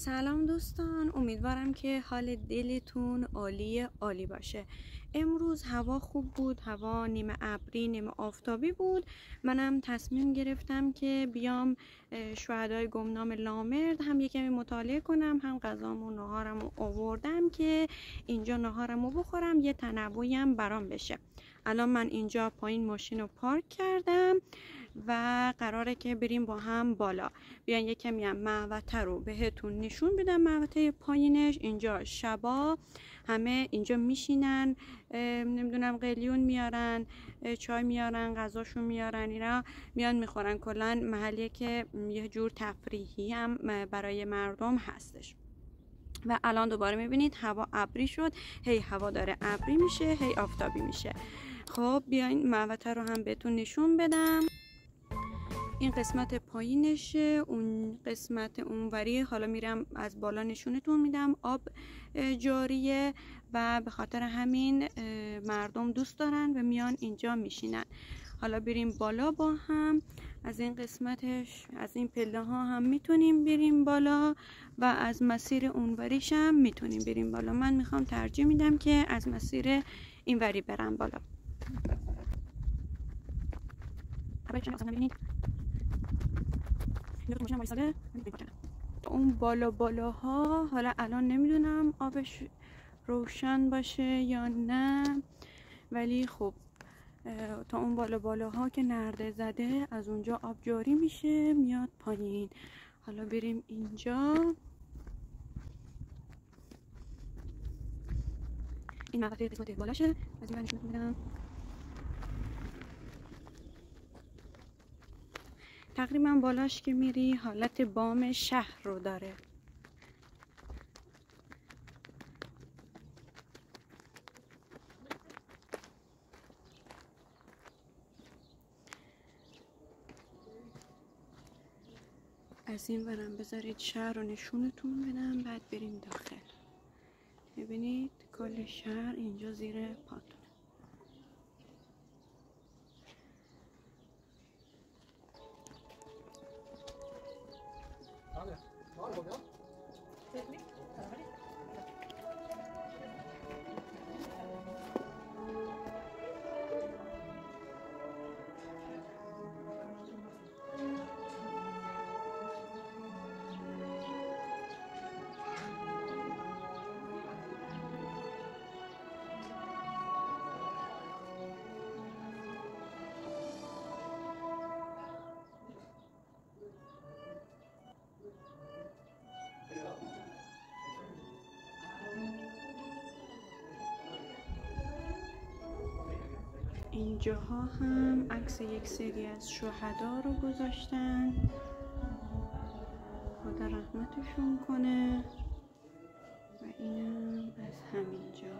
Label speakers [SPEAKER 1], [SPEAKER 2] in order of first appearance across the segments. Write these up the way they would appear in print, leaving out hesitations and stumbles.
[SPEAKER 1] سلام دوستان، امیدوارم که حال دلتون عالی باشه. امروز هوا خوب بود، هوا نیمه ابری نیمه آفتابی بود. منم تصمیم گرفتم که بیام شهدای گمنام لامرد هم یکمی مطالعه کنم، هم غذامو ناهارمو آوردم که اینجا ناهارمو بخورم، یه تنوعی هم برام بشه. الان من اینجا پایین ماشین رو پارک کردم و قراره که بریم با هم بالا. بیان یه کمی هم محوطه رو بهتون نشون بدم. محوطه پایینش اینجا شبا همه اینجا میشینن، نمیدونم قلیون میارن، چای میارن، غذاشون میارن، اینا میان میخورن. کلا محلیه که یه جور تفریحی هم برای مردم هستش. و الان دوباره میبینید هوا ابری شد، هی هوا داره ابری میشه، هی آفتابی میشه. خب بیاین محوطه رو هم بهتون نشون بدم. این قسمت پایینشه، اون قسمت اونوری حالا میرم از بالا نشونتون میدم. آب جاریه و به خاطر همین مردم دوست دارن و میان اینجا میشینن. حالا بریم بالا با هم. از این قسمتش، از این پله ها هم میتونیم بریم بالا و از مسیر اونوریش هم میتونیم بریم بالا. من میخوام ترجیح میدم که از مسیر اینوری برم بالا. اون بالاها حالا الان نمیدونم آبش روشن باشه یا نه، ولی خب تا اون بالاها که نرده زده از اونجا آب جاری میشه میاد پایین. حالا بریم اینجا. این مقطع قسمت بالاشه، از این نشون میدم. تقریبا بالاش که میری حالت بام شهر رو داره. از این برم بذارید شهر رو نشونتون بدم، بعد بریم داخل. ببینید کل شهر اینجا زیر پاتون. اینجاها هم عکس یک سری از شهدا رو گذاشتن، خدا رحمتشون کنه. و اینم از همینجا.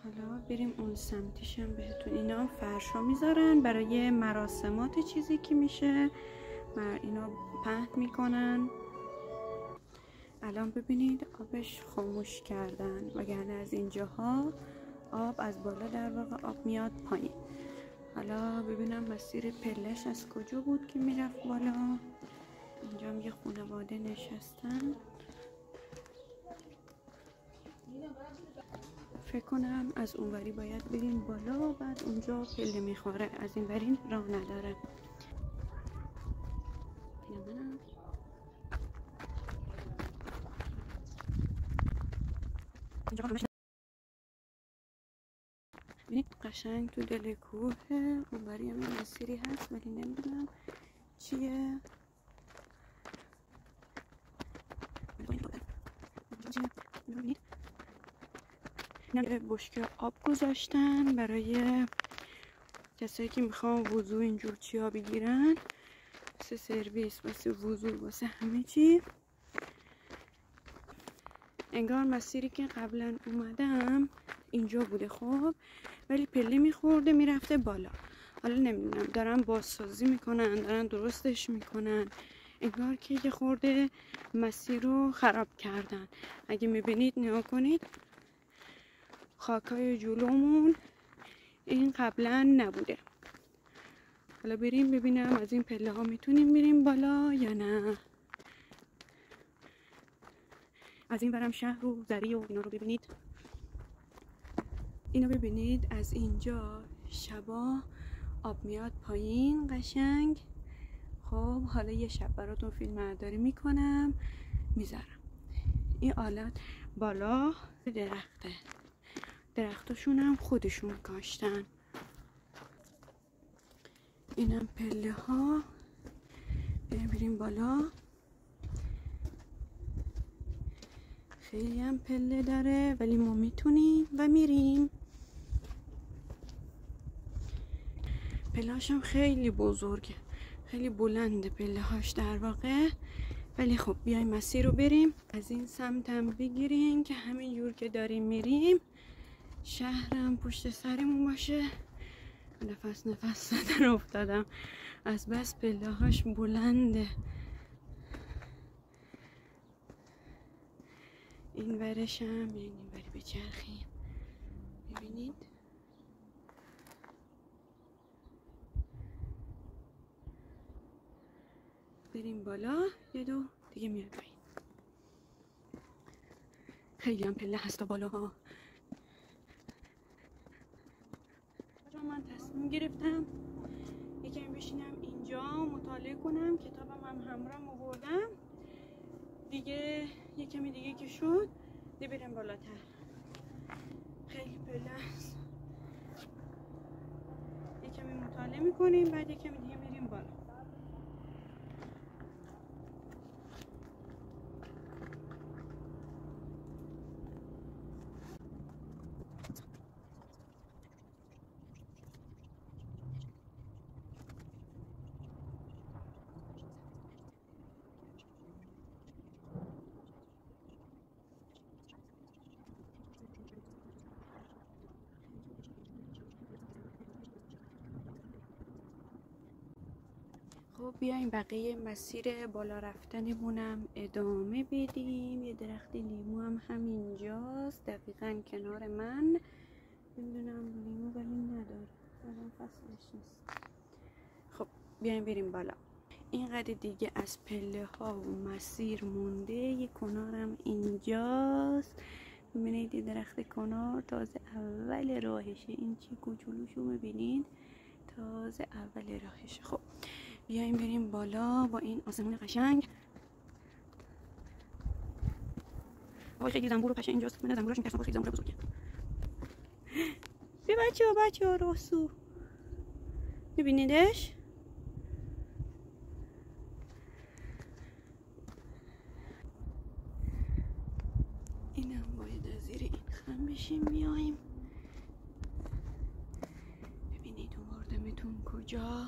[SPEAKER 1] حالا بریم اون سمتیشم بهتون. اینا فرشا میذارن برای مراسمات، چیزی که میشه اینا پهن میکنن. الان ببینید آبش خاموش کردن، وگرنه از اینجاها آب از بالا در واقع آب میاد پایین. حالا ببینم مسیر پلش از کجا بود که میرفت بالا. اینجا هم یه خانواده نشستن. فکر کنم از اونوری باید بریم بالا، بعد اونجا پله میخوره، از این وری راه نداره. ببینید قشنگ تو دل کوه. اونوری هم مسیری هست ولی نمیدونم چیه. اینجا بشکه آب گذاشتن برای کسایی که میخوان وضو اینجور چیا بگیرن، واسه سرویس، واسه وضو، واسه همه چی. انگار مسیری که قبلا اومدم اینجا بوده، خب ولی پله میخورده میرفته بالا. حالا نمیدونم دارن بازسازی میکنن، دارن درستش میکنن، انگار که یه خورده مسیر رو خراب کردن. اگه میبینید نگاه کنید، خاکای جلومون این قبلا نبوده. حالا بریم ببینم از این پله ها میتونیم بریم بالا یا نه. از این برم شهر و زری و اینا رو ببینید. اینو ببینید از اینجا شبا آب میاد پایین قشنگ. خب حالا یه شب براتون فیلم برداری میکنم میذارم. این آلت بالا درخته، درختاشون هم خودشون کاشتن. اینم پله ها. بریم بالا. خیلی هم پله داره ولی ما میتونیم و میریم. پله هاشم خیلی بزرگه، خیلی بلنده پله هاش در واقع. ولی خب بیایم مسیر رو بریم. از این سمت هم بگیریم که همین جور که داریم میریم شهرم پشت سرمون باشه. نفس زدن افتادم از بس پله هاش بلنده. این ورش هم یعنی این وری بچرخیم ببینید. بریم بالا. یه دو دیگه میاد پایین. خیلی هم پله هست تا بالا ها. من تصمیم گرفتم یکم بشینم اینجا مطالعه کنم. کتابم هم همراهم آوردم دیگه. یکمی دیگه که شد دیگه بریم بالاتر. خیلی پله است. یکمی مطالعه میکنیم بعد یکمی دیگه میریم بالا. خب بیایم بقیه مسیر بالا رفتنمونم ادامه بدیم. یه درخت لیمو هم همینجاست دقیقاً کنار من. نمیدونم لیمو ولی نداره، الان فصلش نیست. خب بیایم بریم بالا. اینقدر دیگه از پله ها و مسیر مونده. یه کنارم اینجاست. ببینید یه درخت کنار تازه اول راهشه. این چی کوچولوشو میبینید تازه اول راهشه. خب بیایم بریم بالا با این آسمون قشنگ. آقای خیلی زنبور و پشه اینجاست. من زنبورش میترسم، خیلی زنبور بزرگه. بی بچه ها راسو میبینیدش؟ اینم باید از زیر این خم بشیم بیایم. ببینید آوردمتون کجا.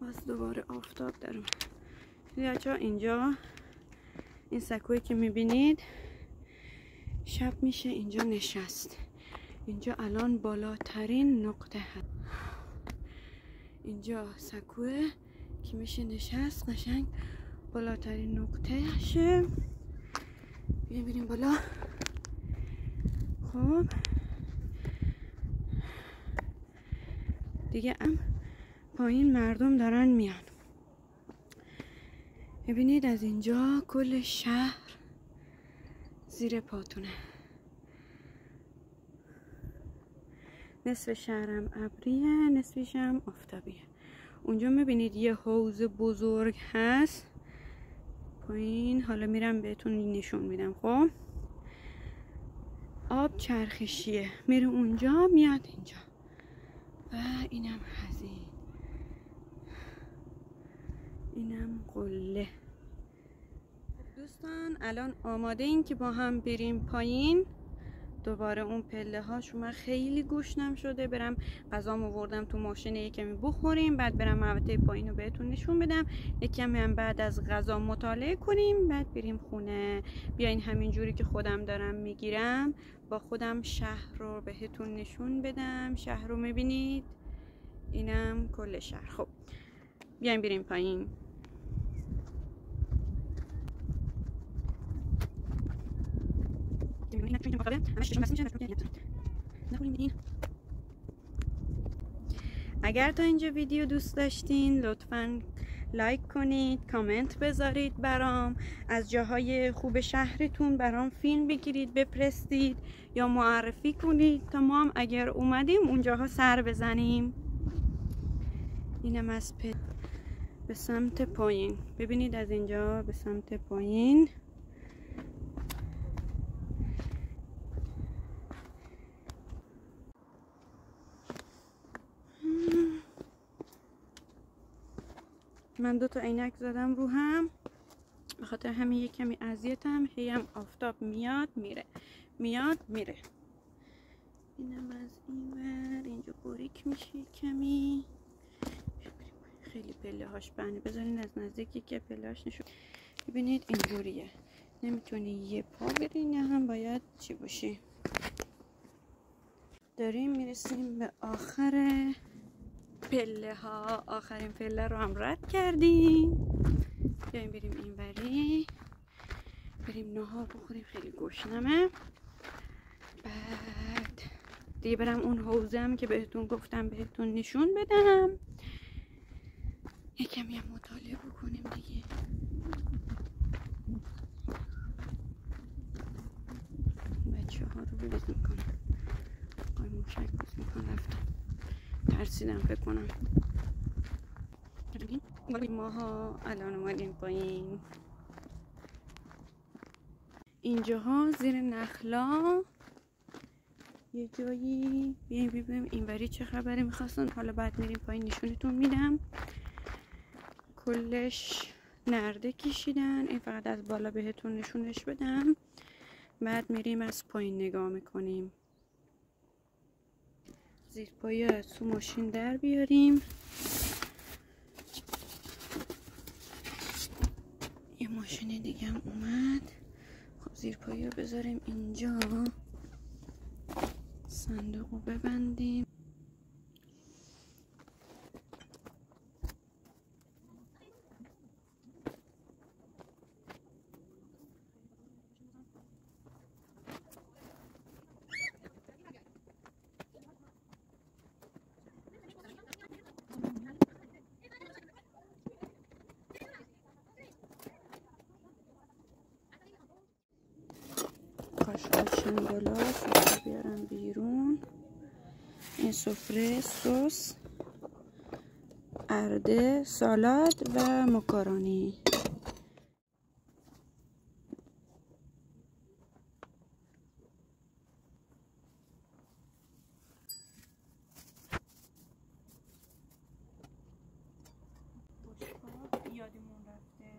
[SPEAKER 1] باز دوباره آفتاب در اومد. بچه‌ها اینجا این سکویی که میبینید شب میشه اینجا نشست. اینجا الان بالاترین نقطه هست. اینجا سکوه که میشه نشست قشنگ بالاترین نقطه هشه. بریم بالا. خب دیگه پایین مردم دارن میان. ببینید از اینجا کل شهر زیر پاتونه. نصف شهرم ابریه نصفش هم آفتابیه. اونجا میبینید یه حوض بزرگ هست پایین. حالا میرم بهتون نشون میدم. خب آب چرخشیه میره اونجا میاد اینجا و اینم هزین. اینم قله. دوستان الان آماده این که با هم بریم پایین دوباره اون پله هاشو. من خیلی گشنم شده برم غذامو آوردم تو ماشین یکمی بخوریم بعد برم محوطه پایین رو بهتون نشون بدم. یکمی هم بعد از غذا مطالعه کنیم بعد بریم خونه. بیاین همین جوری که خودم دارم میگیرم با خودم شهر رو بهتون نشون بدم. شهر رو میبینید اینم کل شهر. خب بیاین بریم پایین. همش چشم بس میشه نکنیم این اگر تا اینجا ویدیو دوست داشتین لطفاً لایک کنید، کامنت بذارید برام، از جاهای خوب شهرتون برام فیلم بگیرید بفرستید یا معرفی کنید تا ما هم اگر اومدیم اونجاها سر بزنیم. اینم از به سمت پایین، ببینید از اینجا به سمت پایین من 2 تا عینک زدم رو هم، به خاطر همین یک کمی اذیتم، هی هم آفتاب میاد میره میاد میره. اینم از این ور، اینجا باریک میشه کمی، خیلی پله هاش بنده، بذارین از نزدیکی که پله هاش نشون. ببینید اینجوریه، نمیتونی یه پا بری، نه هم باید چی باشی. داریم میرسیم به آخر پله ها، آخرین پله رو هم رد کردیم. بیایم بریم اینوری، بریم نهار بخوریم، خیلی گشنمه. بعد دیگه برم اون حوزم که بهتون گفتم بهتون نشون بدم، یکم یه مطالعه بکنیم دیگه. بچه ها رو بریز میکنم، آقای موشک بریز میکنم، رفتم ترسیدم فکر کنم. ماها الان اومدیم پایین، اینجاها زیر نخلا یه جایی. بیایم ببینیم اینوری چه خبره میخواستن، حالا بعد میریم پایین نشونتون میدم. کلش نرده کشیدن، این فقط از بالا بهتون نشونش بدم، بعد میریم از پایین نگاه میکنیم. زیر پایه از تو ماشین در بیاریم. یه ماشین دیگه هم اومد. خب زیر پایه رو بذاریم اینجا، صندوق رو ببندیم. کاشان بالا، سفره بیارم بیرون. این سفره سس، ارده، سالاد و ماکارونی. یادمون رفته.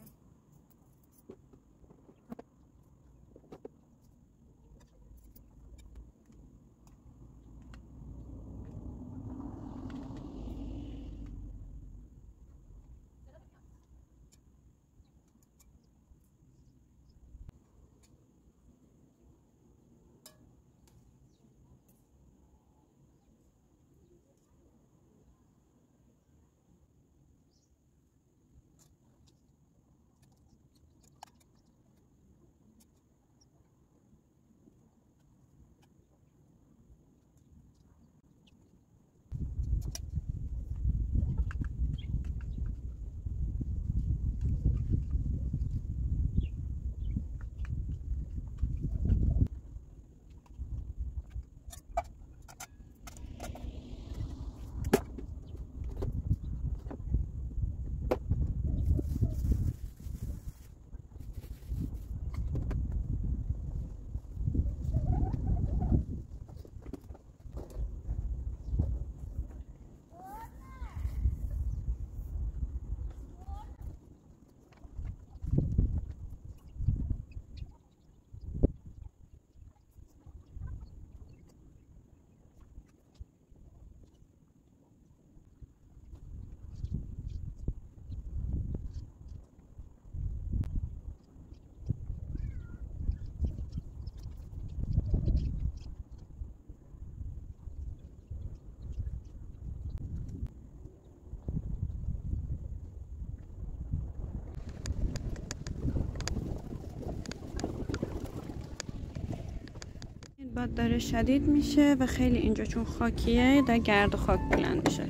[SPEAKER 1] باد داره شدید میشه و خیلی اینجا چون خاکیه در گرد و خاک بلند میشه.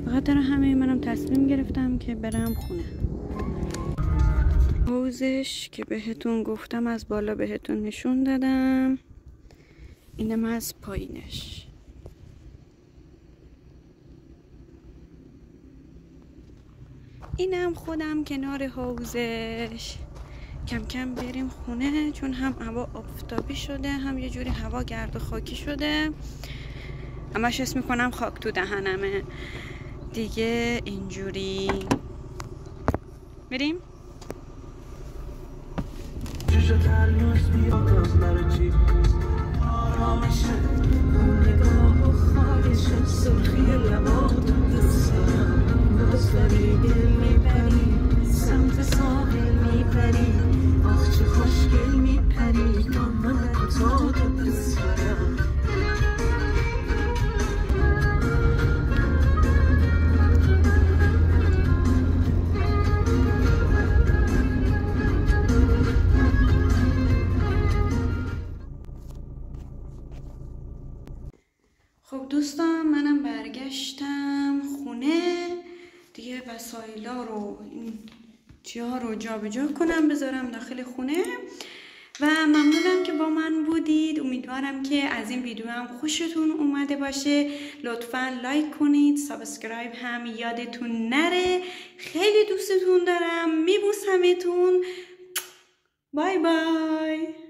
[SPEAKER 1] به خاطر همه منم تصمیم گرفتم که برم خونه. حوضش که بهتون گفتم از بالا بهتون نشون دادم، اینم از پایینش. اینم خودم کنار حوضش. کم کم بریم خونه چون هم هوا آفتابی شده هم یه جوری هوا گرد و خاکی شده. همش حس میکنم خاک تو دهنمه دیگه. اینجوری بریم. خب دوستان منم برگشتم خونه دیگه. وسایلا رو این چیها رو جابجا کنم بذارم داخل خونه و ممنونم که با من بودید. امیدوارم که از این ویدیو هم خوشتون اومده باشه. لطفا لایک کنید، سابسکرایب هم یادتون نره. خیلی دوستتون دارم، میبوسمتون. بای بای.